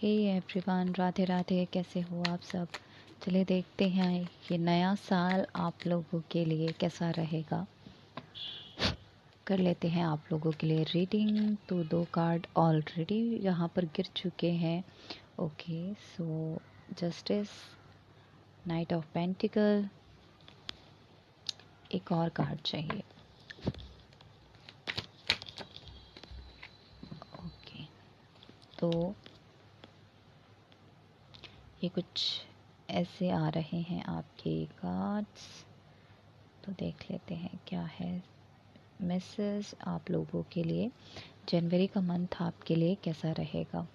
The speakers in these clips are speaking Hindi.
Hey everyone, Radhe Radhe. कैसे हो आप सब? चलिए देखते हैं ये नया साल आप लोगों के लिए कैसा रहेगा। कर लेते हैं आप लोगों के लिए रीडिंग। तो 2 कार्ड ऑलरेडी यहाँ पर गिर चुके हैं। Okay, so justice, night of pentacle, एक और कार्ड चाहिए। ओके, तो ये कुछ ऐसे आ रहे हैं आपके कार्ड्स, तो देख लेते हैं क्या है मैसेज आप लोगों के लिए। जनवरी का मंथ आपके लिए कैसा रहेगा?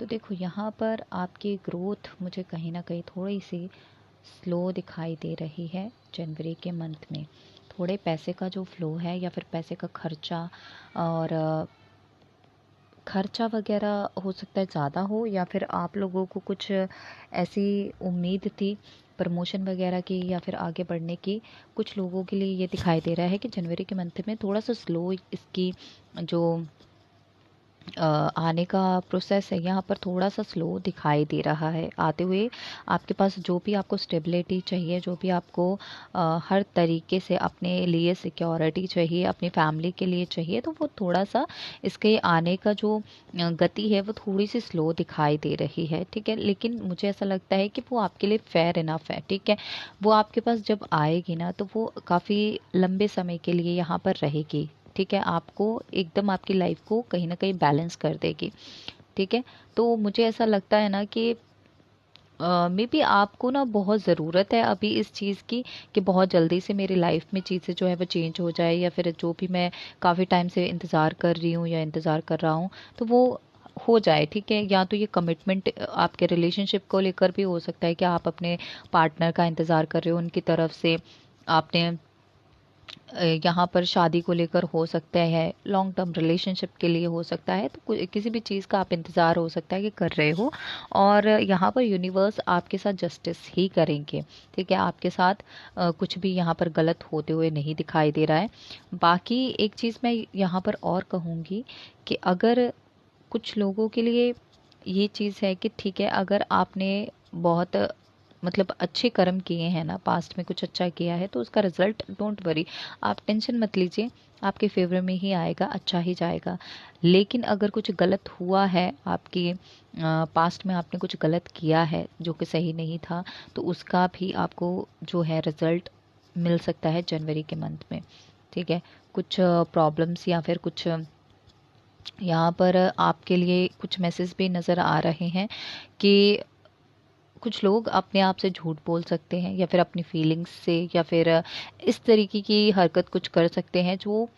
तो देखो, यहाँ पर आपकी ग्रोथ मुझे कहीं ना कहीं थोड़ी सी स्लो दिखाई दे रही है जनवरी के मंथ में। थोड़े पैसे का जो फ्लो है या फिर पैसे का खर्चा और खर्चा वगैरह हो सकता है ज़्यादा हो, या फिर आप लोगों को कुछ ऐसी उम्मीद थी प्रमोशन वगैरह की या फिर आगे बढ़ने की। कुछ लोगों के लिए ये दिखाई दे रहा है कि जनवरी के मंथ में थोड़ा सा स्लो इसकी जो आने का प्रोसेस है यहाँ पर थोड़ा सा स्लो दिखाई दे रहा है आते हुए। आपके पास जो भी आपको स्टेबिलिटी चाहिए, जो भी आपको हर तरीके से अपने लिए सिक्योरिटी चाहिए, अपनी फैमिली के लिए चाहिए, तो वो थोड़ा सा इसके आने का जो गति है वो थोड़ी सी स्लो दिखाई दे रही है। ठीक है, लेकिन मुझे ऐसा लगता है कि वो आपके लिए फेयर इनफ है। ठीक है, वो आपके पास जब आएगी ना तो वो काफ़ी लंबे समय के लिए यहाँ पर रहेगी। ठीक है, आपको एकदम आपकी लाइफ को कहीं ना कहीं बैलेंस कर देगी। ठीक है, तो मुझे ऐसा लगता है ना कि मे बी आपको ना बहुत ज़रूरत है अभी इस चीज़ की कि बहुत जल्दी से मेरी लाइफ में चीज़ें जो है वो चेंज हो जाए, या फिर जो भी मैं काफ़ी टाइम से इंतज़ार कर रही हूँ या इंतज़ार कर रहा हूँ तो वो हो जाए। ठीक है, या तो ये कमिटमेंट आपके रिलेशनशिप को लेकर भी हो सकता है कि आप अपने पार्टनर का इंतज़ार कर रहे हो, उनकी तरफ से आपने यहाँ पर शादी को लेकर हो सकता है, लॉन्ग टर्म रिलेशनशिप के लिए हो सकता है, तो किसी भी चीज़ का आप इंतज़ार हो सकता है कि कर रहे हो, और यहाँ पर यूनिवर्स आपके साथ जस्टिस ही करेंगे। ठीक है, आपके साथ कुछ भी यहाँ पर गलत होते हुए नहीं दिखाई दे रहा है। बाकी एक चीज़ मैं यहाँ पर और कहूँगी कि अगर कुछ लोगों के लिए ये चीज़ है कि ठीक है, अगर आपने बहुत मतलब अच्छे कर्म किए हैं ना, पास्ट में कुछ अच्छा किया है, तो उसका रिजल्ट डोंट वरी, आप टेंशन मत लीजिए, आपके फेवर में ही आएगा, अच्छा ही जाएगा। लेकिन अगर कुछ गलत हुआ है आपकी पास्ट में, आपने कुछ गलत किया है जो कि सही नहीं था, तो उसका भी आपको जो है रिजल्ट मिल सकता है जनवरी के मंथ में। ठीक है, कुछ प्रॉब्लम्स या फिर कुछ यहाँ पर आपके लिए कुछ मैसेज भी नज़र आ रहे हैं कि कुछ लोग अपने आप से झूठ बोल सकते हैं, या फिर अपनी फीलिंग्स से, या फिर इस तरीके की हरकत कुछ कर सकते हैं जो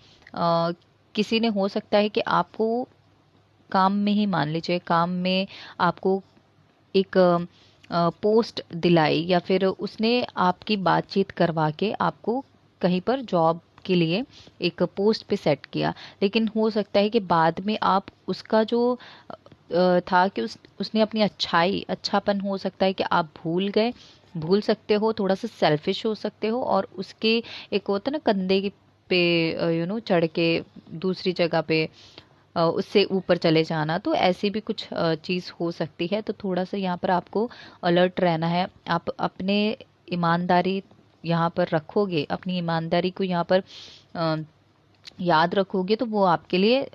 किसी ने, हो सकता है कि आपको काम में ही, मान लीजिए काम में आपको एक पोस्ट दिलाई, या फिर उसने आपकी बातचीत करवा के आपको कहीं पर जॉब के लिए एक पोस्ट पे सेट किया, लेकिन हो सकता है कि बाद में आप उसका जो था कि उसने अपनी अच्छाई, अच्छापन हो सकता है कि आप भूल गए, भूल सकते हो, थोड़ा सा सेल्फिश हो सकते हो, और उसके एक होता है ना कंधे पे चढ़ के दूसरी जगह पे उससे ऊपर चले जाना, तो ऐसी भी कुछ चीज़ हो सकती है। तो थोड़ा सा यहाँ पर आपको अलर्ट रहना है। आप अपने ईमानदारी यहाँ पर रखोगे, अपनी ईमानदारी को यहाँ पर अ, याद रखोगे, तो वो आपके लिए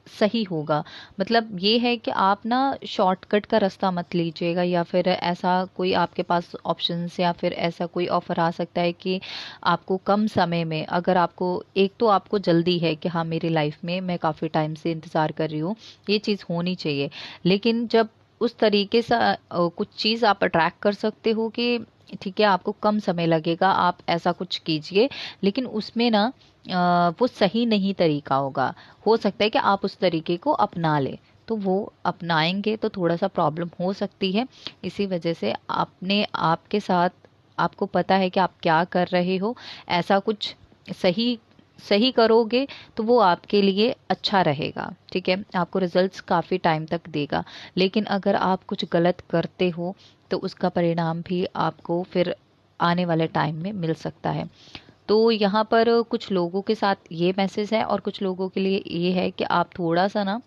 सही होगा। मतलब ये है कि आप ना शॉर्टकट का रास्ता मत लीजिएगा, या फिर ऐसा कोई आपके पास ऑप्शंस या फिर ऐसा कोई ऑफर आ सकता है कि आपको कम समय में, अगर आपको, एक तो आपको जल्दी है कि हाँ मेरी लाइफ में मैं काफ़ी टाइम से इंतज़ार कर रही हूँ, ये चीज़ होनी चाहिए, लेकिन जब उस तरीके से कुछ चीज़ आप अट्रैक्ट कर सकते हो कि ठीक है आपको कम समय लगेगा, आप ऐसा कुछ कीजिए, लेकिन उसमें ना वो सही नहीं तरीका होगा, हो सकता है कि आप उस तरीके को अपना लें, तो वो अपनाएंगे तो थोड़ा सा प्रॉब्लम हो सकती है। इसी वजह से आपने, आपके साथ, आपको पता है कि आप क्या कर रहे हो, ऐसा कुछ सही सही करोगे तो वो आपके लिए अच्छा रहेगा। ठीक है, आपको रिजल्ट्स काफ़ी टाइम तक देगा, लेकिन अगर आप कुछ गलत करते हो तो उसका परिणाम भी आपको फिर आने वाले टाइम में मिल सकता है। तो यहाँ पर कुछ लोगों के साथ ये मैसेज है, और कुछ लोगों के लिए ये है कि आप थोड़ा सा ना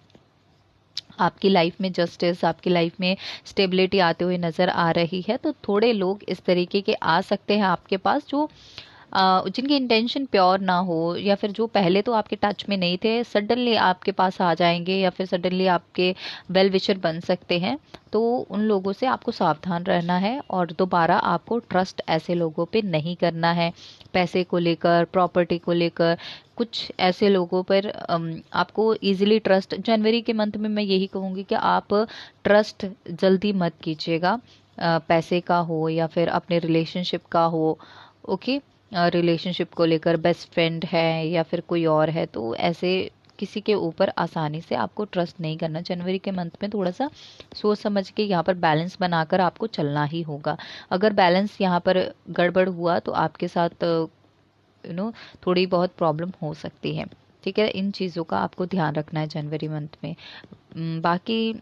आपकी लाइफ में जस्टिस, आपकी लाइफ में स्टेबिलिटी आते हुए नज़र आ रही है। तो थोड़े लोग इस तरीके के आ सकते हैं आपके पास, जो जिनकी इंटेंशन प्योर ना हो, या फिर जो पहले तो आपके टच में नहीं थे, सडनली आपके पास आ जाएंगे, या फिर सडनली आपके वेल विशर बन सकते हैं। तो उन लोगों से आपको सावधान रहना है, और दोबारा आपको ट्रस्ट ऐसे लोगों पे नहीं करना है। पैसे को लेकर, प्रॉपर्टी को लेकर, कुछ ऐसे लोगों पर आपको इजीली ट्रस्ट, जनवरी के मंथ में मैं यही कहूँगी कि आप ट्रस्ट जल्दी मत कीजिएगा। पैसे का हो या फिर अपने रिलेशनशिप का हो, ओके, रिलेशनशिप को लेकर, बेस्ट फ्रेंड है या फिर कोई और है, तो ऐसे किसी के ऊपर आसानी से आपको ट्रस्ट नहीं करना। जनवरी के मंथ में थोड़ा सा सोच समझ के यहाँ पर बैलेंस बनाकर आपको चलना ही होगा। अगर बैलेंस यहाँ पर गड़बड़ हुआ तो आपके साथ थोड़ी बहुत प्रॉब्लम हो सकती है। ठीक है, इन चीज़ों का आपको ध्यान रखना है जनवरी मंथ में। बाकी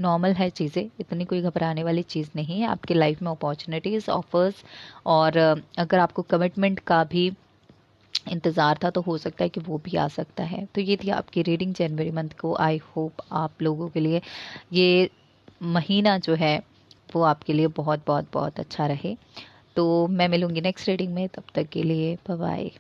नॉर्मल है चीज़ें, इतनी कोई घबराने वाली चीज़ नहीं है। आपकी लाइफ में अपॉर्चुनिटीज़, ऑफर्स, और अगर आपको कमिटमेंट का भी इंतज़ार था तो हो सकता है कि वो भी आ सकता है। तो ये थी आपकी रीडिंग जनवरी मंथ को। आई होप आप लोगों के लिए ये महीना जो है वो आपके लिए बहुत बहुत बहुत अच्छा रहे। तो मैं मिलूंगी नेक्स्ट रीडिंग में, तब तक के लिए बाय बाय।